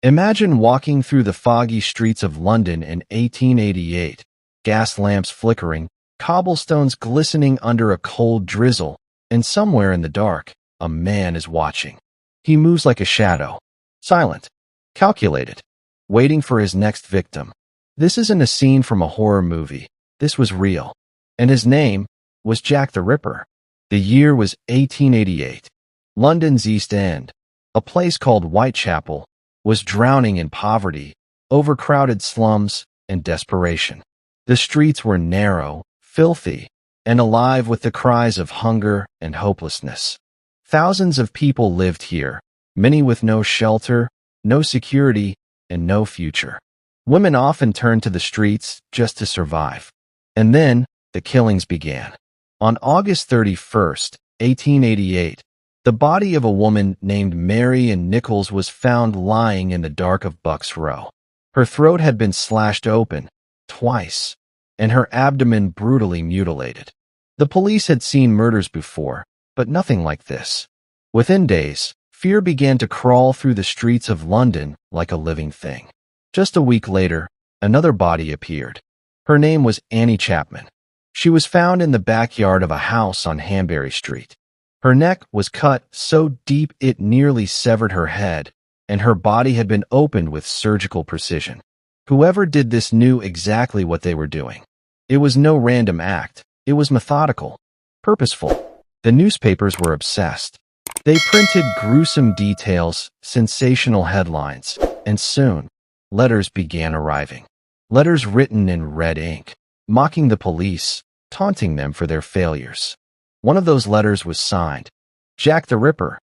Imagine walking through the foggy streets of London in 1888, gas lamps flickering, cobblestones glistening under a cold drizzle, and somewhere in the dark, a man is watching. He moves like a shadow, silent, calculated, waiting for his next victim. This isn't a scene from a horror movie. This was real. And his name was Jack the Ripper. The year was 1888. London's East End, a place called Whitechapel, was drowning in poverty, overcrowded slums, and desperation. The streets were narrow, filthy, and alive with the cries of hunger and hopelessness. Thousands of people lived here, many with no shelter, no security, and no future. Women often turned to the streets just to survive. And then, the killings began. On August 31st, 1888, the body of a woman named Mary Ann Nichols was found lying in the dark of Bucks Row. Her throat had been slashed open, twice, and her abdomen brutally mutilated. The police had seen murders before, but nothing like this. Within days, fear began to crawl through the streets of London like a living thing. Just a week later, another body appeared. Her name was Annie Chapman. She was found in the backyard of a house on Hanbury Street. Her neck was cut so deep it nearly severed her head, and her body had been opened with surgical precision. Whoever did this knew exactly what they were doing. It was no random act. It was methodical, purposeful. The newspapers were obsessed. They printed gruesome details, sensational headlines, and soon, letters began arriving. Letters written in red ink, mocking the police, taunting them for their failures. One of those letters was signed, Jack the Ripper.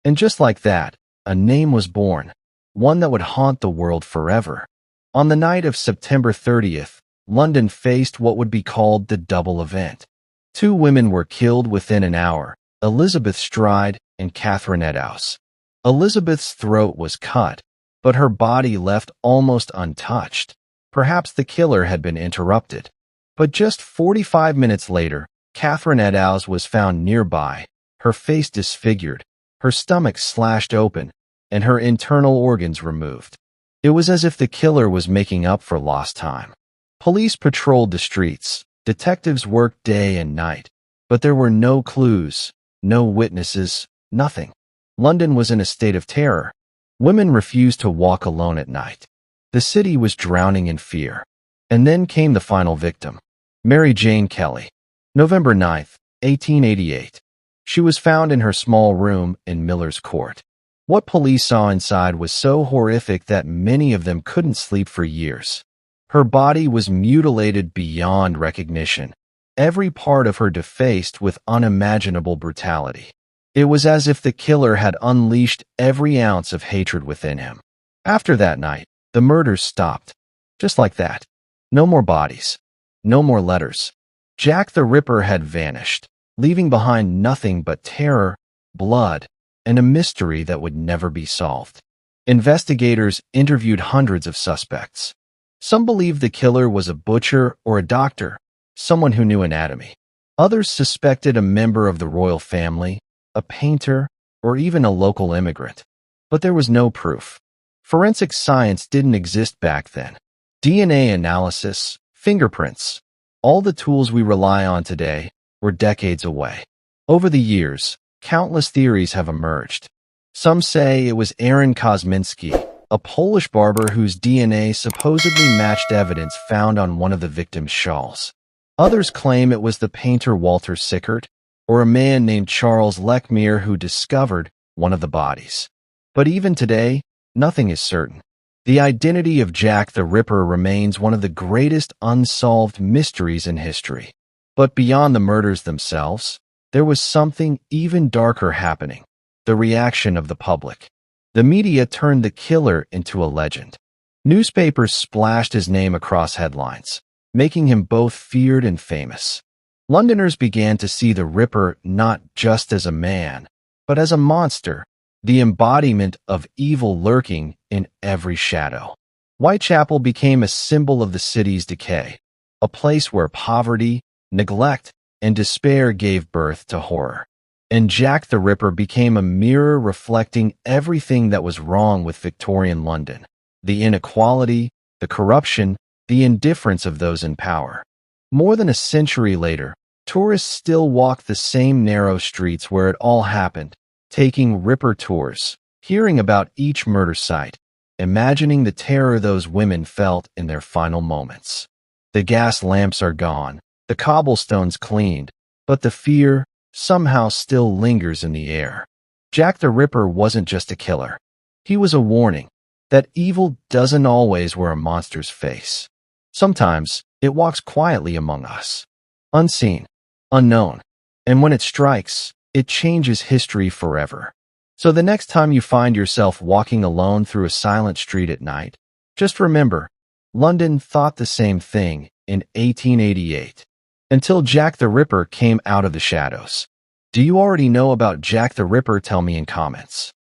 And just like that, a name was born, one that would haunt the world forever. On the night of September 30th, London faced what would be called the double event. Two women were killed within an hour, Elizabeth Stride and Catherine Eddowes. Elizabeth's throat was cut, but her body left almost untouched. Perhaps the killer had been interrupted. But just 45 minutes later, Catherine Eddowes was found nearby, her face disfigured, her stomach slashed open, and her internal organs removed. It was as if the killer was making up for lost time. Police patrolled the streets. Detectives worked day and night. But there were no clues, no witnesses, nothing. London was in a state of terror. Women refused to walk alone at night. The city was drowning in fear. And then came the final victim, Mary Jane Kelly. November 9th, 1888. She was found in her small room in Miller's Court. What police saw inside was so horrific that many of them couldn't sleep for years. Her body was mutilated beyond recognition, every part of her defaced with unimaginable brutality. It was as if the killer had unleashed every ounce of hatred within him. After that night, the murders stopped. Just like that. No more bodies. No more letters. Jack the Ripper had vanished, leaving behind nothing but terror, blood, and a mystery that would never be solved. Investigators interviewed hundreds of suspects. Some believed the killer was a butcher or a doctor, someone who knew anatomy. Others suspected a member of the royal family, a painter, or even a local immigrant. But there was no proof. Forensic science didn't exist back then. DNA analysis, fingerprints, all the tools we rely on today were decades away. Over the years, countless theories have emerged. Some say it was Aaron Kosminski, a Polish barber whose DNA supposedly matched evidence found on one of the victim's shawls. Others claim it was the painter Walter Sickert, or a man named Charles Lechmere who discovered one of the bodies. But even today, nothing is certain. The identity of Jack the Ripper remains one of the greatest unsolved mysteries in history. But beyond the murders themselves, there was something even darker happening: the reaction of the public. The media turned the killer into a legend. Newspapers splashed his name across headlines, making him both feared and famous. Londoners began to see the Ripper not just as a man, but as a monster, the embodiment of evil lurking in every shadow. Whitechapel became a symbol of the city's decay, a place where poverty, neglect, and despair gave birth to horror. and Jack the Ripper became a mirror reflecting everything that was wrong with Victorian London: the inequality, the corruption, the indifference of those in power. More than a century later, tourists still walk the same narrow streets where it all happened, taking Ripper tours, hearing about each murder site, imagining the terror those women felt in their final moments. The gas lamps are gone, the cobblestones cleaned, but the fear somehow still lingers in the air. Jack the Ripper wasn't just a killer. He was a warning that evil doesn't always wear a monster's face. Sometimes it walks quietly among us, unseen, unknown, and when it strikes, it changes history forever. So the next time you find yourself walking alone through a silent street at night, just remember, London thought the same thing in 1888, until Jack the Ripper came out of the shadows. Do you already know about Jack the Ripper? Tell me in comments.